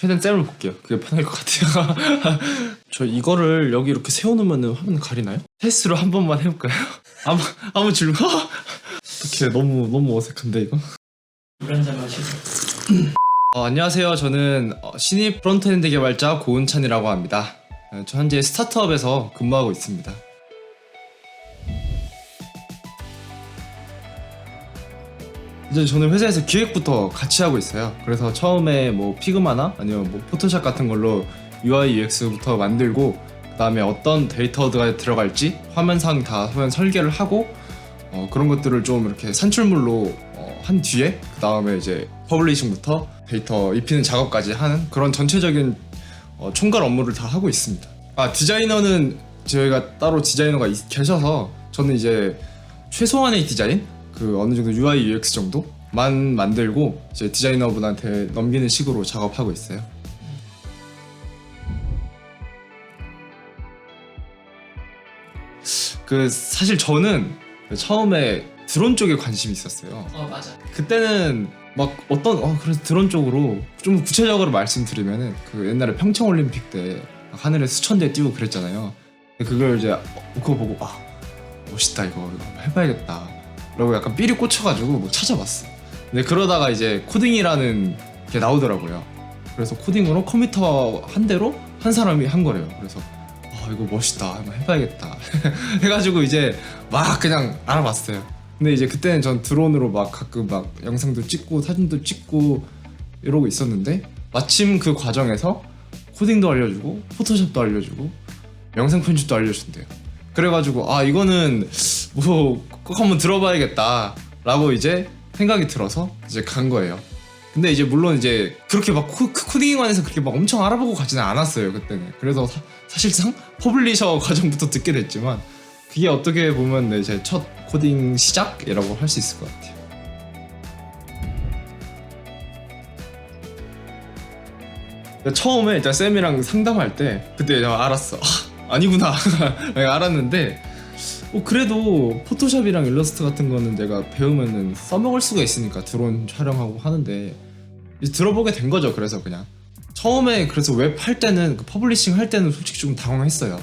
최대한 쌤을 볼게요. 그게 편할 것 같아요. 저 이거를 여기 이렇게 세워놓으면 화면 가리나요? 테스트로 한 번만 해볼까요? 아무 질문? 어떻게 너무 어색한데 이거? 물 한잔 마시고. 안녕하세요. 저는 신입 프론트엔드 개발자 고은찬이라고 합니다. 저 현재 스타트업에서 근무하고 있습니다. 이제 저는 회사에서 기획부터 같이 하고 있어요. 그래서 처음에 뭐 피그마나 아니면 뭐 포토샵 같은 걸로 UI, UX부터 만들고 그 다음에 어떤 데이터가 들어갈지 화면상 다 화면 설계를 하고 그런 것들을 좀 이렇게 산출물로 한 뒤에 그 다음에 이제 퍼블리싱부터 데이터 입히는 작업까지 하는 그런 전체적인 총괄 업무를 다 하고 있습니다. 디자이너는 저희가 따로 디자이너가 계셔서 저는 이제 최소한의 디자인 그 어느 정도 UI, UX 정도만 만들고 이제 디자이너분한테 넘기는 식으로 작업하고 있어요. 사실 저는 처음에 드론 쪽에 관심이 있었어요. 맞아. 그때는 막 그래서 드론 쪽으로 좀 구체적으로 말씀드리면은 그 옛날에 평창 올림픽 때 하늘에 수천대 띄우고 그랬잖아요. 그걸 이제 그거 보고 멋있다 이거 한번 해봐야겠다 라고 약간 삘이 꽂혀가지고 뭐 찾아봤어. 근데 그러다가 이제 코딩이라는 게 나오더라고요. 그래서 코딩으로 컴퓨터 한 대로 한 사람이 한 거래요. 그래서 이거 멋있다 한번 해봐야겠다 해가지고 이제 막 그냥 알아봤어요. 근데 이제 그때는 전 드론으로 막 가끔 막 영상도 찍고 사진도 찍고 이러고 있었는데 마침 그 과정에서 코딩도 알려주고 포토샵도 알려주고 영상 편집도 알려준대요. 그래가지고 이거는 뭐 꼭 한번 들어봐야겠다 라고 이제 생각이 들어서 이제 간 거예요. 근데 이제 물론 이제 그렇게 막 코딩관에서 그렇게 막 엄청 알아보고 가지는 않았어요 그때는. 그래서 사실상 퍼블리셔 과정부터 듣게 됐지만 그게 어떻게 보면 제 첫 코딩 시작이라고 할 수 있을 것 같아요. 처음에 일단 쌤이랑 상담할 때 그때 내가 알았어. 아니구나 내가 알았는데 그래도 포토샵이랑 일러스트 같은 거는 내가 배우면은 써먹을 수가 있으니까 드론 촬영하고 하는데 이제 들어보게 된 거죠. 그래서 그냥 처음에 그래서 웹 할 때는 퍼블리싱 할 때는 솔직히 좀 당황했어요.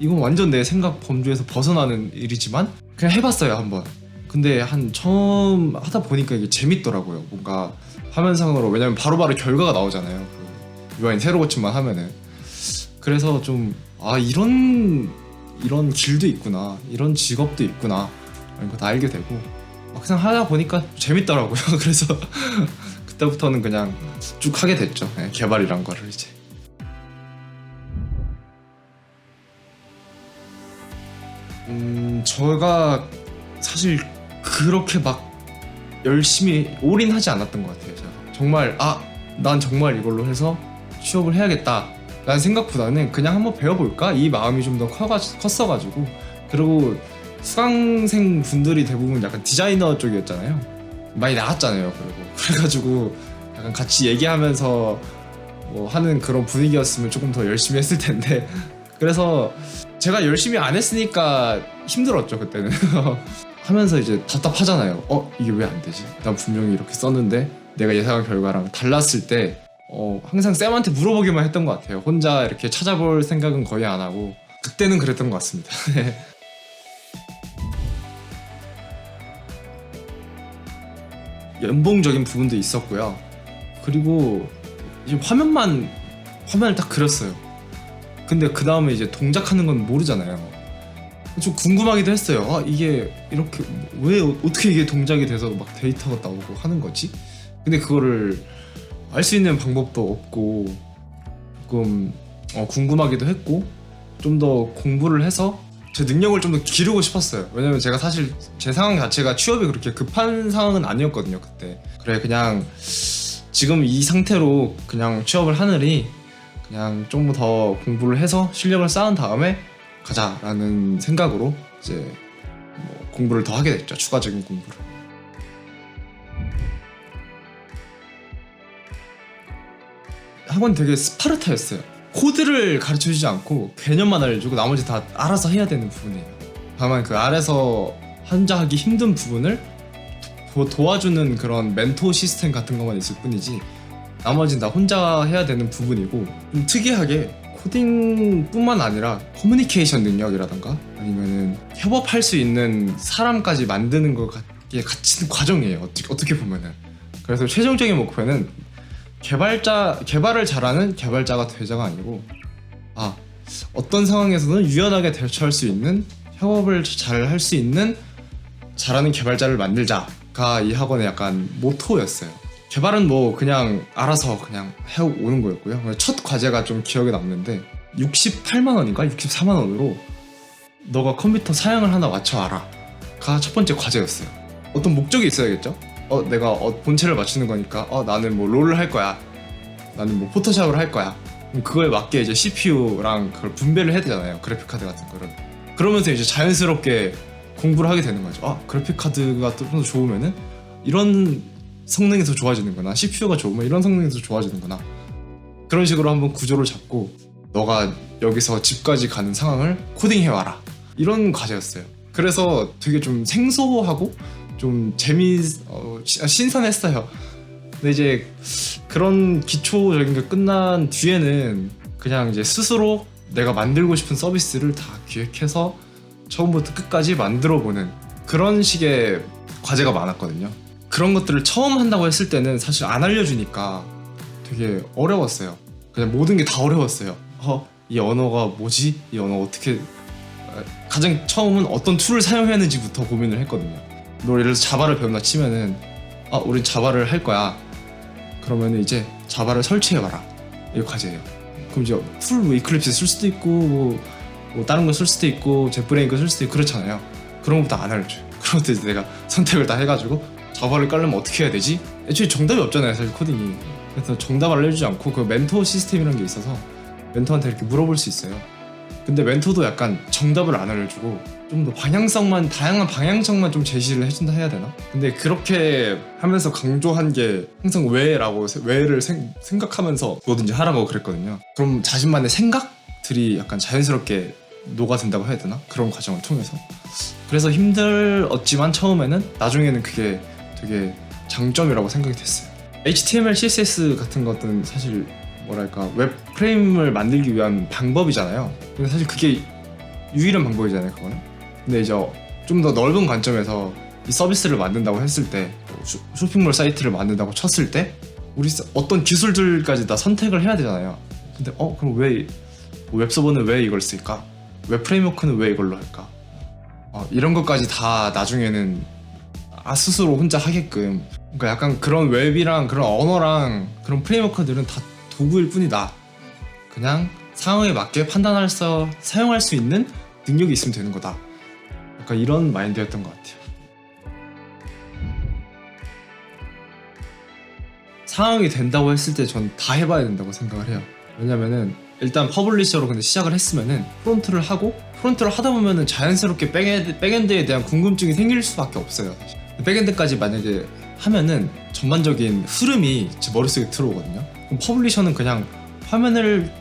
이건 완전 내 생각 범주에서 벗어나는 일이지만 그냥 해봤어요 한번. 근데 처음 하다 보니까 이게 재밌더라고요. 뭔가 화면상으로. 왜냐면 바로바로 결과가 나오잖아요. 그 UI 새로 고침만 하면은. 그래서 좀 이런 길도 있구나, 이런 직업도 있구나 이런 거 다 알게 되고 막상 하다 보니까 재밌더라고요. 그래서 그때부터는 그냥 쭉 하게 됐죠. 개발이란 거를 이제. 제가 사실 그렇게 막 열심히 올인하지 않았던 것 같아요. 제가 정말 난 정말 이걸로 해서 취업을 해야겠다 라는 생각보다는 그냥 한번 배워볼까? 이 마음이 좀 더 컸어가지고. 그리고 수강생 분들이 대부분 약간 디자이너 쪽이었잖아요. 많이 나갔잖아요. 그래가지고 약간 같이 얘기하면서 뭐 하는 그런 분위기였으면 조금 더 열심히 했을 텐데 그래서 제가 열심히 안 했으니까 힘들었죠 그때는. 하면서 이제 답답하잖아요. 이게 왜 안 되지? 난 분명히 이렇게 썼는데 내가 예상한 결과랑 달랐을 때 항상 쌤한테 물어보기만 했던 것 같아요. 혼자 이렇게 찾아볼 생각은 거의 안 하고. 그때는 그랬던 것 같습니다. 연봉적인 부분도 있었고요. 그리고 이제 화면을 딱 그렸어요. 근데 그 다음에 이제 동작하는 건 모르잖아요. 좀 궁금하기도 했어요. 이게 이렇게 왜 어떻게 이게 동작이 돼서 막 데이터가 나오고 하는 거지? 근데 그거를 알 수 있는 방법도 없고 조금 궁금하기도 했고 좀 더 공부를 해서 제 능력을 좀 더 기르고 싶었어요. 왜냐면 제가 사실 제 상황 자체가 취업이 그렇게 급한 상황은 아니었거든요 그때. 그래 그냥 지금 이 상태로 그냥 취업을 하느니 그냥 좀 더 공부를 해서 실력을 쌓은 다음에 가자라는 생각으로 이제 공부를 더 하게 됐죠. 추가적인 공부를. 학원 되게 스파르타였어요. 코드를 가르쳐주지 않고 개념만 알려주고 나머지 다 알아서 해야 되는 부분이에요. 다만 그 아래서 혼자 하기 힘든 부분을 도와주는 그런 멘토 시스템 같은 것만 있을 뿐이지 나머지는 다 혼자 해야 되는 부분이고, 좀 특이하게 코딩뿐만 아니라 커뮤니케이션 능력이라던가 아니면은 협업할 수 있는 사람까지 만드는 것에 갇힌 과정이에요. 어떻게 보면은. 그래서 최종적인 목표는 개발을 잘하는 개발자가 되자가 아니고, 어떤 상황에서는 유연하게 대처할 수 있는, 협업을 잘 할 수 있는 잘하는 개발자를 만들자가 이 학원의 약간 모토였어요. 개발은 뭐 그냥 알아서 그냥 해오는 거였고요. 첫 과제가 좀 기억에 남는데 68만 원인가 64만 원으로 너가 컴퓨터 사양을 하나 맞춰와라 가 첫 번째 과제였어요. 어떤 목적이 있어야겠죠? 내가 본체를 맞추는 거니까 나는 뭐 롤을 할 거야, 나는 뭐 포토샵을 할 거야. 그거에 맞게 이제 CPU랑 그걸 분배를 해야 되잖아요, 그래픽 카드 같은 거를. 그러면서 이제 자연스럽게 공부를 하게 되는 거죠. 그래픽 카드가 좀 더 좋으면은 이런 성능이 더 좋아지는구나, CPU가 좋으면 이런 성능이 더 좋아지는구나. 그런 식으로 한번 구조를 잡고 너가 여기서 집까지 가는 상황을 코딩해와라, 이런 과제였어요. 그래서 되게 좀 생소하고 좀 신선했어요. 근데 이제 그런 기초적인 게 끝난 뒤에는 그냥 이제 스스로 내가 만들고 싶은 서비스를 다 기획해서 처음부터 끝까지 만들어보는 그런 식의 과제가 많았거든요. 그런 것들을 처음 한다고 했을 때는 사실 안 알려주니까 되게 어려웠어요. 그냥 모든 게 다 어려웠어요. 이 언어가 뭐지? 이 언어 어떻게, 가장 처음은 어떤 툴을 사용해야 하는지부터 고민을 했거든요. 예를 들어서 자바를 배운다 치면은 우린 자바를 할 거야. 그러면 이제 자바를 설치해봐라, 이 과제예요. 그럼 이제 툴 뭐 이클립스 쓸 수도 있고 뭐 다른 거 쓸 수도 있고 젯브레인 거 쓸 수도 있고 그렇잖아요. 그런 것도 안 알려줘요. 그런 것도 이제 내가 선택을 다 해가지고 자바를 깔려면 어떻게 해야 되지? 애초에 정답이 없잖아요, 사실 코딩이. 그래서 정답을 알려주지 않고 그 멘토 시스템이라는 게 있어서 멘토한테 이렇게 물어볼 수 있어요. 근데 멘토도 약간 정답을 안 알려주고 좀 더 다양한 방향성만 좀 제시를 해준다 해야 되나? 근데 그렇게 하면서 강조한 게 항상 왜를 생각하면서 뭐든지 하라고 그랬거든요. 그럼 자신만의 생각들이 약간 자연스럽게 녹아든다고 해야 되나? 그런 과정을 통해서. 그래서 힘들었지만 처음에는, 나중에는 그게 되게 장점이라고 생각이 됐어요. HTML, CSS 같은 것들은 사실 뭐랄까 웹 프레임을 만들기 위한 방법이잖아요. 근데 사실 그게 유일한 방법이잖아요, 그거는. 근데 이제 좀 더 넓은 관점에서 이 서비스를 만든다고 했을 때, 쇼핑몰 사이트를 만든다고 쳤을 때 우리 어떤 기술들까지 다 선택을 해야 되잖아요. 근데 그럼 왜 웹서버는 왜 이걸 쓸까? 웹 프레임워크는 왜 이걸로 할까? 이런 것까지 다 나중에는 스스로 혼자 하게끔. 그러니까 약간 그런 웹이랑 그런 언어랑 그런 프레임워크들은 다 도구일 뿐이다. 그냥 상황에 맞게 사용할 수 있는 능력이 있으면 되는 거다. 약간 이런 마인드였던 것 같아요. 상황이 된다고 했을 때 전 다 해봐야 된다고 생각을 해요. 왜냐면은 일단 퍼블리셔로 근데 시작을 했으면은 프론트를 하다 보면은 자연스럽게 백엔드에 대한 궁금증이 생길 수밖에 없어요, 사실. 백엔드까지 만약에 하면은 전반적인 흐름이 제 머릿속에 들어오거든요. 그럼 퍼블리셔는 그냥 화면을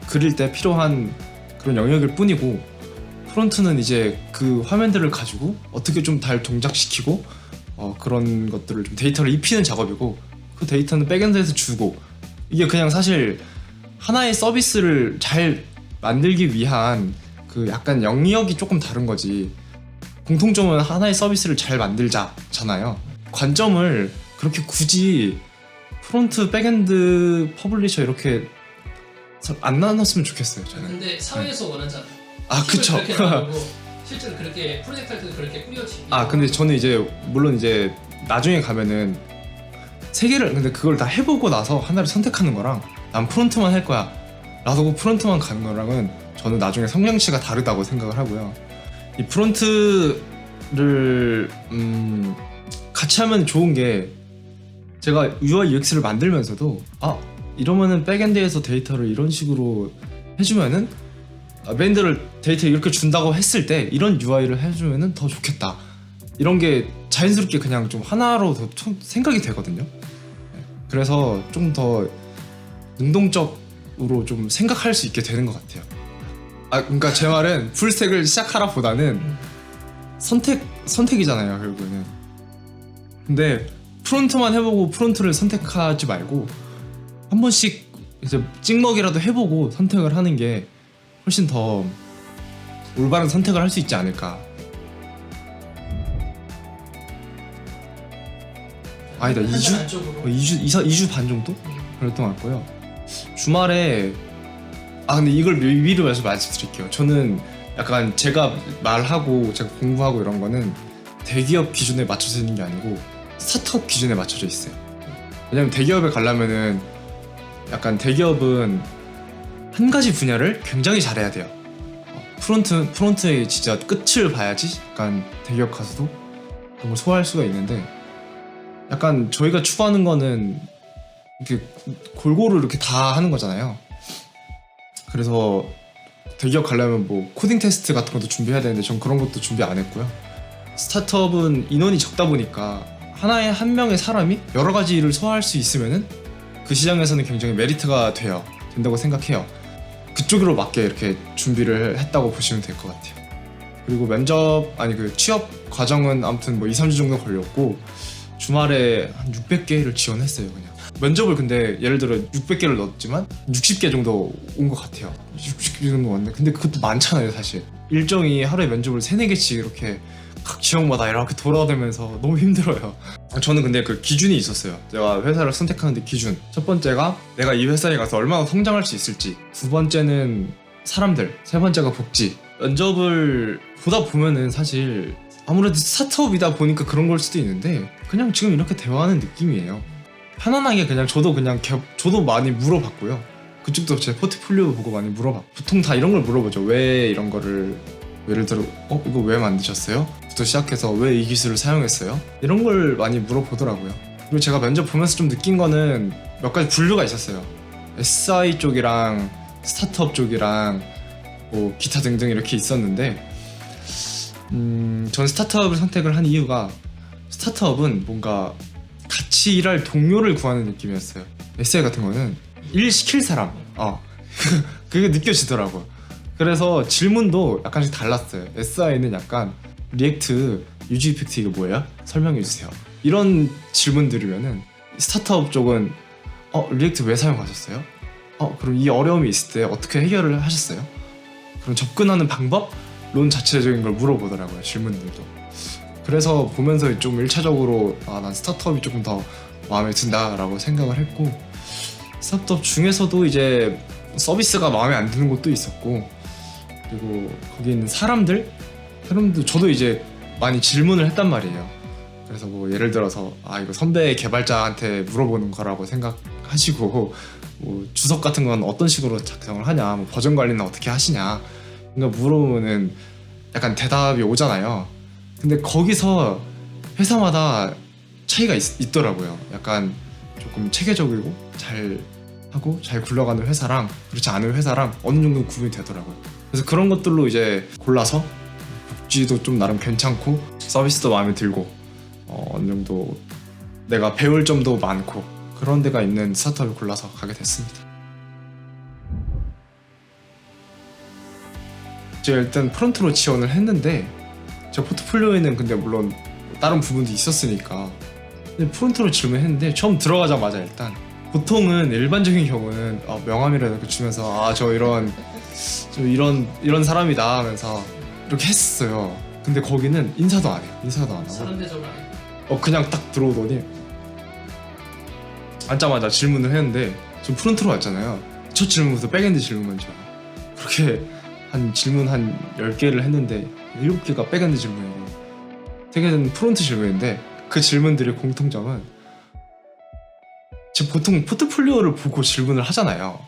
그릴 때 필요한 그런 영역일 뿐이고, 프론트는 이제 그 화면들을 가지고 어떻게 좀 잘 동작시키고 그런 것들을 좀 데이터를 입히는 작업이고, 그 데이터는 백엔드에서 주고, 이게 그냥 사실 하나의 서비스를 잘 만들기 위한 그 약간 영역이 조금 다른 거지, 공통점은 하나의 서비스를 잘 만들자잖아요. 관점을 그렇게 굳이 프론트, 백엔드, 퍼블리셔 이렇게 안 나눴으면 좋겠어요, 저는. 근데 사회에서 원하잖아요. 그쵸. 그렇게 나누고 실제로 그렇게 프로젝트 할 때도 그렇게 꾸며지고. 근데 저는 이제 물론 이제 나중에 가면은 근데 그걸 다 해보고 나서 하나를 선택하는 거랑 난 프론트만 할 거야 라고 프론트만 가는 거랑은 저는 나중에 성향치가 다르다고 생각을 하고요. 이 프론트를 같이 하면 좋은 게, 제가 UI UX를 만들면서도 이러면은 백엔드에서 데이터를 이런 식으로 해주면은 백엔드를 데이터 이렇게 준다고 했을 때 이런 UI를 해주면은 더 좋겠다, 이런 게 자연스럽게 그냥 좀 하나로 더 생각이 되거든요. 그래서 좀 더 능동적으로 좀 생각할 수 있게 되는 것 같아요. 그러니까 제 말은 풀스택을 시작하라 보다는 선택이잖아요, 결국에는. 근데 프론트만 해보고 프론트를 선택하지 말고 한 번씩 이제 찍먹이라도 해보고 선택을 하는 게 훨씬 더 올바른 선택을 할 수 있지 않을까. 아니다, 2주? 안쪽으로. 2주 반 정도? 그랬던 것 같고요. 주말에 근데 이걸 미리 말씀드릴게요. 저는 약간 제가 말하고 제가 공부하고 이런 거는 대기업 기준에 맞춰져 있는 게 아니고 스타트업 기준에 맞춰져 있어요. 왜냐면 대기업에 가려면은 약간 대기업은 한 가지 분야를 굉장히 잘해야 돼요. 프론트의 진짜 끝을 봐야지 약간 대기업 가서도 그런 걸 소화할 수가 있는데, 약간 저희가 추구하는 거는 이렇게 골고루 이렇게 다 하는 거잖아요. 그래서 대기업 가려면 뭐 코딩 테스트 같은 것도 준비해야 되는데 전 그런 것도 준비 안 했고요. 스타트업은 인원이 적다 보니까 한 명의 사람이 여러 가지 일을 소화할 수 있으면은 그 시장에서는 굉장히 메리트가 된다고 생각해요. 그쪽으로 맞게 이렇게 준비를 했다고 보시면 될 것 같아요. 그리고 취업 과정은 아무튼 뭐 2-3주 정도 걸렸고, 주말에 한 600개를 지원했어요. 그냥 면접을 근데 예를 들어 600개를 넣었지만 60개 정도 온 것 같아요. 60개 정도 왔는데 근데 그것도 많잖아요 사실. 일정이 하루에 면접을 3-4개씩 이렇게 각 지역마다 이렇게 돌아다니면서 너무 힘들어요. 저는 근데 그 기준이 있었어요. 제가 회사를 선택하는데 기준. 첫 번째가 내가 이 회사에 가서 얼마나 성장할 수 있을지, 두 번째는 사람들, 세 번째가 복지. 면접을 보다 보면은 사실 아무래도 스타트업이다 보니까 그런 걸 수도 있는데 그냥 지금 이렇게 대화하는 느낌이에요. 편안하게 그냥 저도 많이 물어봤고요. 그쪽도 제 포트폴리오 보고 많이 보통 다 이런 걸 물어보죠. 왜 이런 거를, 예를 들어 이거 왜 만드셨어요? 부터 시작해서 왜 이 기술을 사용했어요? 이런 걸 많이 물어보더라고요. 그리고 제가 면접 보면서 좀 느낀 거는 몇 가지 분류가 있었어요. SI 쪽이랑 스타트업 쪽이랑 뭐 기타 등등 이렇게 있었는데, 전 스타트업을 선택을 한 이유가 스타트업은 뭔가 같이 일할 동료를 구하는 느낌이었어요. SI 같은 거는 일 시킬 사람, 그게 느껴지더라고요. 그래서 질문도 약간씩 달랐어요. SI는 약간 리액트 유지 이펙트 이거 뭐예요? 설명해 주세요. 이런 질문들이면은 스타트업 쪽은 리액트 왜 사용하셨어요? 그럼 이 어려움이 있을 때 어떻게 해결을 하셨어요? 그럼 접근하는 방법론 자체적인 걸 물어보더라고요, 질문들도. 그래서 보면서 좀 1차적으로 난 스타트업이 조금 더 마음에 든다라고 생각을 했고, 스타트업 중에서도 이제 서비스가 마음에 안 드는 곳도 있었고, 그리고 거기 있는 사람들 저도 이제 많이 질문을 했단 말이에요. 그래서 뭐 예를 들어서 이거 선배 개발자한테 물어보는 거라고 생각하시고, 뭐 주석 같은 건 어떤 식으로 작성을 하냐, 뭐 버전 관리는 어떻게 하시냐, 그러니까 물어보면은 약간 대답이 오잖아요. 근데 거기서 회사마다 차이가 있더라고요. 약간 조금 체계적이고 잘 하고 잘 굴러가는 회사랑 그렇지 않은 회사랑 어느 정도 구분이 되더라고요. 그래서 그런 것들로 이제 골라서 복지도 좀 나름 괜찮고 서비스도 마음에 들고 어느 정도 내가 배울 점도 많고 그런 데가 있는 스타트업을 골라서 가게 됐습니다. 제가 일단 프론트로 지원을 했는데 제 포트폴리오에는 근데 물론 다른 부분도 있었으니까 프론트로 질문했는데 처음 들어가자마자 일단 보통은 일반적인 경우는 명함이라도 이렇게 주면서 저 이런 사람이다 하면서 이렇게 했어요. 근데 거기는 인사도 안 해요. 인사도 안 하고 사람 대접을 안 해. 그냥 딱 들어오더니 앉자마자 질문을 했는데 저 프론트로 왔잖아요. 첫 질문부터 백엔드 질문만 줘요. 그렇게 질문 한 10개를 했는데 7개가 백엔드 질문이고 3개는 프론트 질문인데 그 질문들의 공통점은 제가 보통 포트폴리오를 보고 질문을 하잖아요.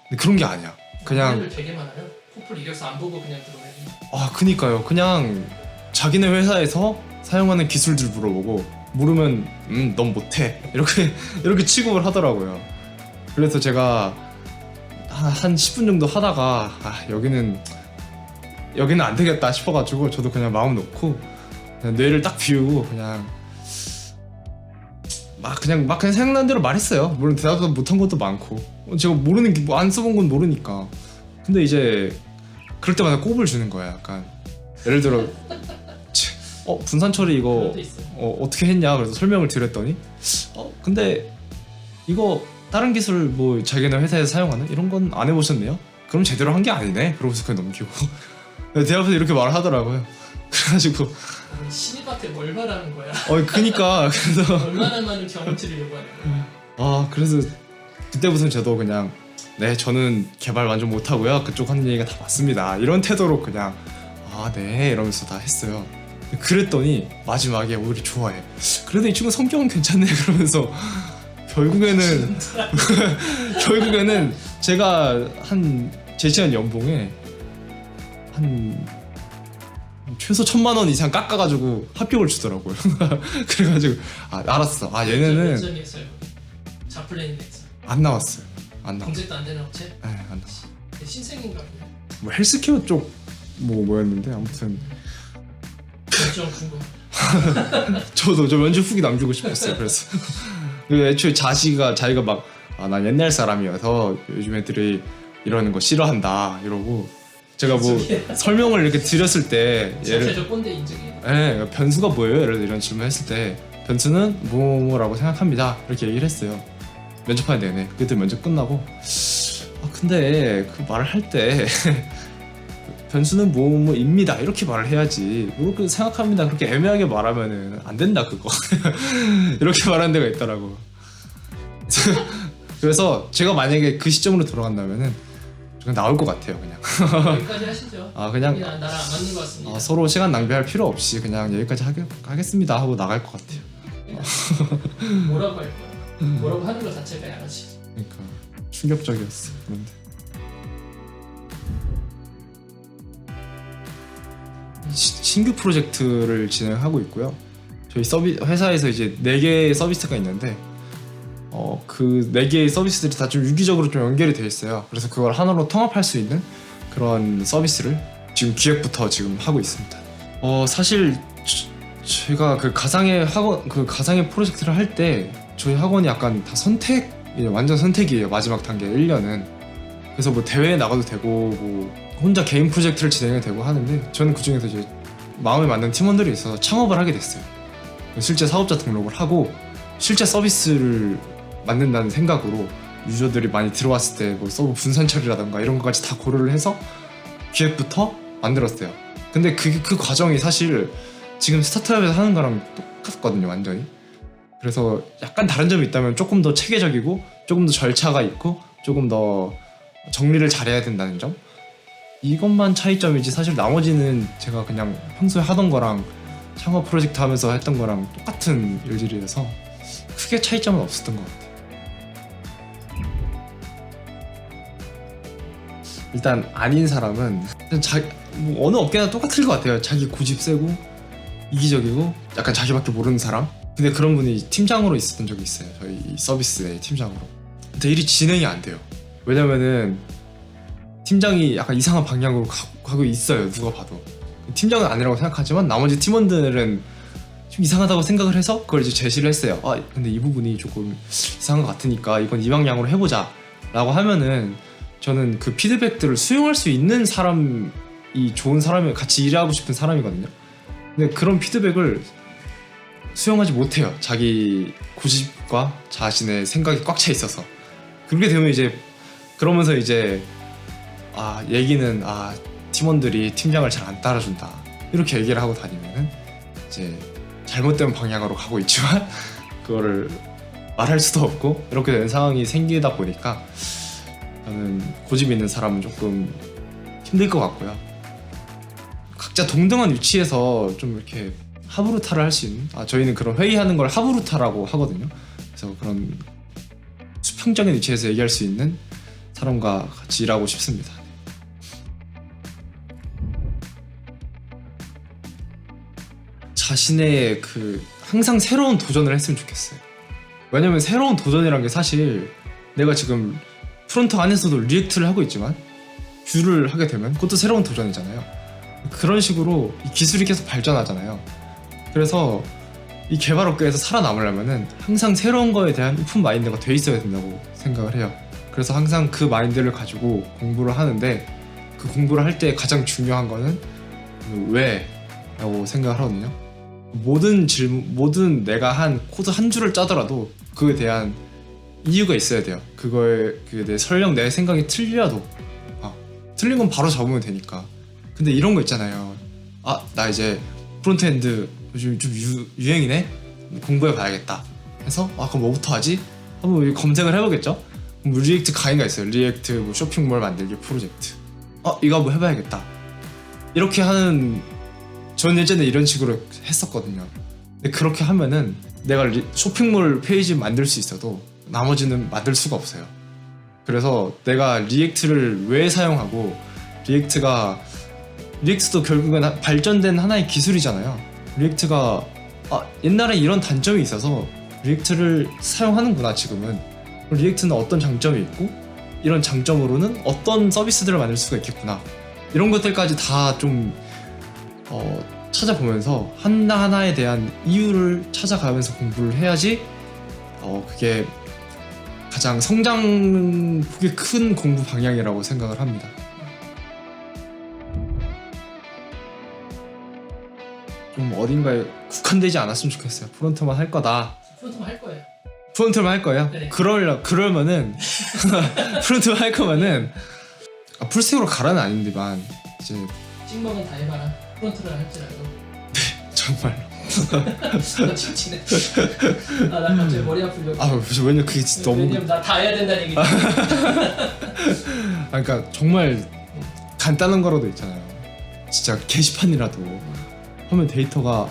근데 그런 게 아니야. 그냥 되게 많아요. 포플 이력서 안 보고 그냥 들어가요. 그니까요. 그냥 자기네 회사에서 사용하는 기술들 물어보고 모르면 넌 못해 이렇게 취급을 하더라고요. 그래서 제가 한 10분 정도 하다가 여기는 안 되겠다 싶어가지고 저도 그냥 마음 놓고 그냥 뇌를 딱 비우고 그냥 생각나는 대로 말했어요. 물론 대답도 못한 것도 많고 제가 모르는 게 안 써본 건 모르니까. 근데 이제 그럴 때마다 꼽을 주는 거야. 약간 예를 들어 분산 처리 이거 어떻게 했냐 그래서 설명을 드렸더니 근데 이거 다른 기술 뭐 자기네 회사에서 사용하는 이런 건 안 해보셨네요? 그럼 제대로 한 게 아니네. 그러면서 그냥 넘기고 대 앞에서 이렇게 말을 하더라고요. 그래가지고 신입한테 뭘 말하는 거야? 그니까 그래서 얼마나 많은 경험치를 요구하는 거야? 그래서 그때부터는 저도 그냥 네 저는 개발 완전 못하고요. 그쪽 하는 얘기가 다 맞습니다. 이런 태도로 그냥 네 이러면서 다 했어요. 그랬더니 마지막에 오히려 좋아해. 그래도 이 친구 성격은 괜찮네 그러면서 결국에는 제가 한 제시한 연봉에 한 최소 1,000만 원 이상 깎아가지고 합격을 주더라고요. 그래가지고 알았어. 몇 얘네는 점이었어요? 자플랜인덱스 안 나왔어요. 안 나왔어. 검색도 안 되는 업체? 네, 안 나왔어. 신생인가 보네. 뭐 헬스케어 쪽 뭐였는데 아무튼 좀 궁금. 저도 저 면접 후기 남기고 싶었어요. 그래서 애초에 자기가 막 나 옛날 사람이어서 요즘 애들이 이러는 거 싫어한다 이러고 제가 뭐 설명을 이렇게 드렸을 때 전체적 꼰대 인증이에요. 변수가 뭐예요? 이런 질문했을 때 변수는 뭐라고 생각합니다. 이렇게 얘기를 했어요. 면접하는 내내. 그때 면접 끝나고 근데 그 말을 할 때 변수는 뭐입니다 이렇게 말을 해야지 그렇게 생각합니다 그렇게 애매하게 말하면은 안 된다 그거 이렇게 말하는 데가 있더라고. 그래서 제가 만약에 그 시점으로 돌아간다면은 그냥 나올 것 같아요. 그냥 여기까지 하시죠. 그냥 나랑 안 맞는 것 같습니다. 서로 시간 낭비할 필요 없이 그냥 여기까지 하겠습니다 하고 나갈 것 같아요. 뭐라고 할 거야? 뭐라고 하는 것 자체가 양아치. 그러니까 충격적이었어. 그런데 신규 프로젝트를 진행하고 있고요. 저희 회사에서 이제 4개의 서비스가 있는데 그 4개의 서비스들이 다 좀 유기적으로 좀 연결이 돼 있어요. 그래서 그걸 하나로 통합할 수 있는 그런 서비스를 지금 기획부터 지금 하고 있습니다. 사실 제가 그 가상의 프로젝트를 할 때 저희 학원이 약간 다 완전 선택이에요. 마지막 단계 1년은. 그래서 뭐 대회에 나가도 되고 뭐 혼자 개인 프로젝트를 진행해도 되고 하는데 저는 그중에서 이제 마음에 맞는 팀원들이 있어서 창업을 하게 됐어요. 실제 사업자 등록을 하고 실제 서비스를 만든다는 생각으로 유저들이 많이 들어왔을 때 뭐 서버 분산 처리라던가 이런 것까지 다 고려를 해서 기획부터 만들었어요. 근데 그 과정이 사실 지금 스타트업에서 하는 거랑 똑같거든요, 완전히. 그래서 약간 다른 점이 있다면 조금 더 체계적이고 조금 더 절차가 있고 조금 더 정리를 잘해야 된다는 점, 이것만 차이점이지 사실 나머지는 제가 그냥 평소에 하던 거랑 창업 프로젝트 하면서 했던 거랑 똑같은 일들이라서 크게 차이점은 없었던 것 같아요. 일단 아닌 사람은 뭐 어느 업계나 똑같을 것 같아요. 자기 고집 세고 이기적이고 약간 자기밖에 모르는 사람. 근데 그런 분이 팀장으로 있었던 적이 있어요. 저희 서비스 내 팀장으로. 근데 일이 진행이 안 돼요. 왜냐면은 팀장이 약간 이상한 방향으로 가고 있어요. 누가 봐도. 팀장은 아니라고 생각하지만 나머지 팀원들은 좀 이상하다고 생각을 해서 그걸 이제 제시를 했어요. 근데 이 부분이 조금 이상한 것 같으니까 이건 이 방향으로 해보자 라고 하면은 저는 그 피드백들을 수용할 수 있는 사람이 좋은 사람이 같이 일하고 싶은 사람이거든요. 근데 그런 피드백을 수용하지 못해요. 자기 고집과 자신의 생각이 꽉 차 있어서. 그렇게 되면 이제 그러면서 이제 얘기는 팀원들이 팀장을 잘 안 따라준다 이렇게 얘기를 하고 다니면은 이제 잘못된 방향으로 가고 있지만 그거를 말할 수도 없고 이렇게 되는 상황이 생기다 보니까 저는 고집 있는 사람은 조금 힘들 것 같고요. 각자 동등한 위치에서 좀 이렇게 하부루타를 할 수 있는, 저희는 그런 회의하는 걸 하부루타라고 하거든요. 그래서 그런 수평적인 위치에서 얘기할 수 있는 사람과 같이 일하고 싶습니다. 자신의 항상 새로운 도전을 했으면 좋겠어요. 왜냐면 새로운 도전이란 게 사실 내가 지금 프론트 안에서도 리액트를 하고 있지만 뷰를 하게 되면 그것도 새로운 도전이잖아요. 그런 식으로 이 기술이 계속 발전하잖아요. 그래서 이 개발 업계에서 살아남으려면은 항상 새로운 거에 대한 오픈 마인드가 돼 있어야 된다고 생각을 해요. 그래서 항상 그 마인드를 가지고 공부를 하는데 그 공부를 할 때 가장 중요한 거는 왜? 라고 생각을 하거든요. 모든 내가 한 코드 한 줄을 짜더라도 그에 대한 이유가 있어야 돼요. 그거에 내 설령 내 생각이 틀려도 틀린 건 바로 잡으면 되니까. 근데 이런 거 있잖아요. 나 이제 프론트엔드 요즘 좀 유행이네. 공부해 봐야겠다. 해서 그럼 뭐부터 하지? 한번 검색을 해보겠죠. 그럼 리액트 강의가 있어요. 리액트 뭐 쇼핑몰 만들기 프로젝트. 이거 한번 해봐야겠다. 이렇게 하는 전 예전에 이런 식으로 했었거든요. 근데 그렇게 하면은 내가 쇼핑몰 페이지 만들 수 있어도 나머지는 만들 수가 없어요. 그래서 내가 리액트를 왜 사용하고 리액트도 결국엔 발전된 하나의 기술이잖아요. 리액트가 옛날에 이런 단점이 있어서 리액트를 사용하는구나. 지금은 리액트는 어떤 장점이 있고 이런 장점으로는 어떤 서비스들을 만들 수가 있겠구나. 이런 것들까지 다 좀 찾아보면서 하나하나에 대한 이유를 찾아가면서 공부를 해야지 그게 가장 성장폭이 큰 공부 방향이라고 생각을 합니다. 좀 어딘가에 국한되지 않았으면 좋겠어요. 프론트만 할 거다. 프론트만 할 거예요. 프론트만 할 거예요? 네. 그러면은 프론트만 할 거면은 풀스택으로 가라는 아닌데만 이제 찍먹은 다 해봐라. 프론트를 할지라도. 정말로 나 칭칭해. 나 갑자기 머리 아프려고. 왜냐면 그게 진짜 너무 왜냐면 나 다 해야 된다는 얘기지. 그러니까 정말 간단한 거라도 있잖아요. 진짜 게시판이라도 하면 데이터가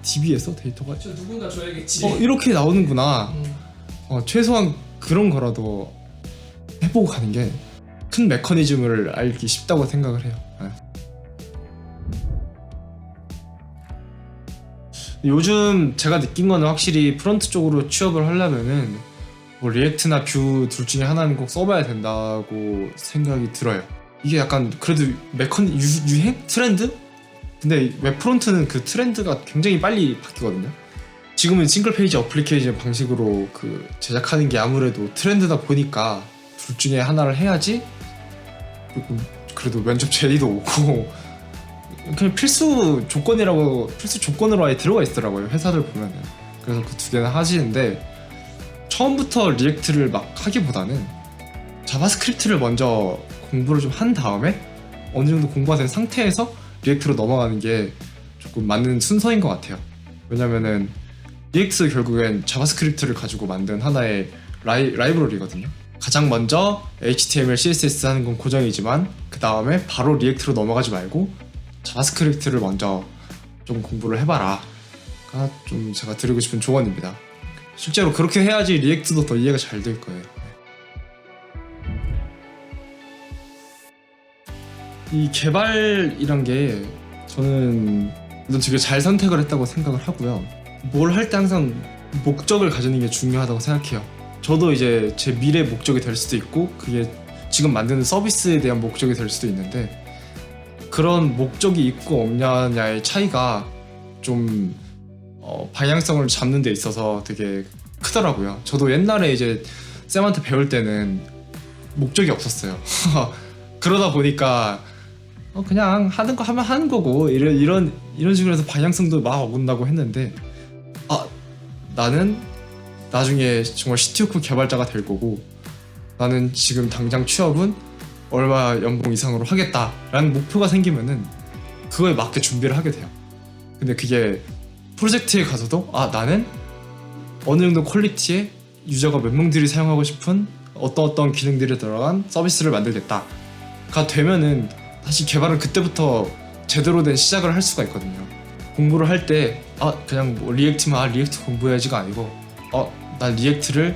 DB에서 데이터가 저 누군가 줘야겠지. 이렇게 나오는구나. 최소한 그런 거라도 해보고 가는 게 큰 메커니즘을 알기 쉽다고 생각을 해요. 요즘 제가 느낀 거는 확실히 프론트 쪽으로 취업을 하려면은 뭐 리액트나 뷰 둘 중에 하나는 꼭 써봐야 된다고 생각이 들어요. 이게 약간 그래도 유행? 트렌드? 근데 웹 프론트는 그 트렌드가 굉장히 빨리 바뀌거든요. 지금은 싱글 페이지 어플리케이션 방식으로 제작하는 게 아무래도 트렌드다 보니까 둘 중에 하나를 해야지 그래도 면접 제의도 오고 그냥 필수 조건으로 아예 들어가 있더라고요. 회사들 보면은. 그래서 그 두 개는 하시는데 처음부터 리액트를 막 하기보다는 자바스크립트를 먼저 공부를 좀 한 다음에 어느 정도 공부가 된 상태에서 리액트로 넘어가는 게 조금 맞는 순서인 것 같아요. 왜냐면은 리액트 결국엔 자바스크립트를 가지고 만든 하나의 라이브러리거든요. 가장 먼저 HTML, CSS 하는 건 고정이지만 그 다음에 바로 리액트로 넘어가지 말고 자바스크립트를 먼저 좀 공부를 해봐라. 가 좀 제가 드리고 싶은 조언입니다. 실제로 그렇게 해야지 리액트도 더 이해가 잘 될 거예요. 이 개발이란 게 저는 되게 잘 선택을 했다고 생각을 하고요. 뭘 할 때 항상 목적을 가지는 게 중요하다고 생각해요. 저도 이제 제 미래 목적이 될 수도 있고 그게 지금 만드는 서비스에 대한 목적이 될 수도 있는데 그런 목적이 있고 없냐의 차이가 좀 방향성을 잡는 데 있어서 되게 크더라고요. 저도 옛날에 이제 쌤한테 배울 때는 목적이 없었어요. 그러다 보니까 그냥 하는 거 하면 하는 거고 이런 식으로 해서 방향성도 막 어긋나고 했는데 나는 나중에 정말 시티오크 개발자가 될 거고 나는 지금 당장 취업은 얼마 연봉 이상으로 하겠다라는 목표가 생기면은 그거에 맞게 준비를 하게 돼요. 근데 그게 프로젝트에 가서도 나는 어느 정도 퀄리티의 유저가 몇 명들이 사용하고 싶은 어떤 기능들이 들어간 서비스를 만들겠다가 되면은 다시 개발을 그때부터 제대로 된 시작을 할 수가 있거든요. 공부를 할 때 그냥 뭐 리액트만 리액트 공부해야지가 아니고 난 리액트를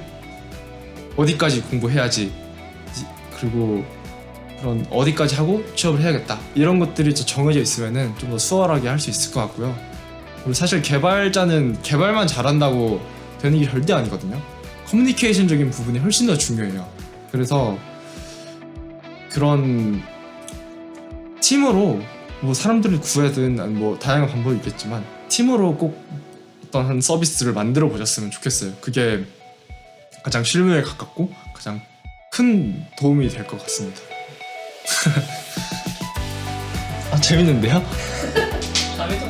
어디까지 공부해야지 그리고 그런 어디까지 하고 취업을 해야겠다 이런 것들이 정해져 있으면은 좀 더 수월하게 할 수 있을 것 같고요. 그리고 사실 개발자는 개발만 잘한다고 되는 게 절대 아니거든요. 커뮤니케이션적인 부분이 훨씬 더 중요해요. 그래서 그런 팀으로 뭐 사람들을 구하든 뭐 다양한 방법이 있겠지만 팀으로 꼭 어떤 한 서비스를 만들어 보셨으면 좋겠어요. 그게 가장 실무에 가깝고 가장 큰 도움이 될 것 같습니다. 재밌는데요? 다음에 또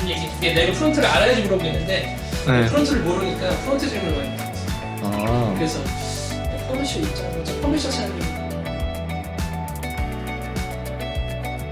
얘기 두 개. 내가 프론트를 알아야지 물어보겠는데 네. 프론트를 모르니까 프론트 질문을 많이 아, 그래서 퍼미셔 입장으로 퍼미셔 차장님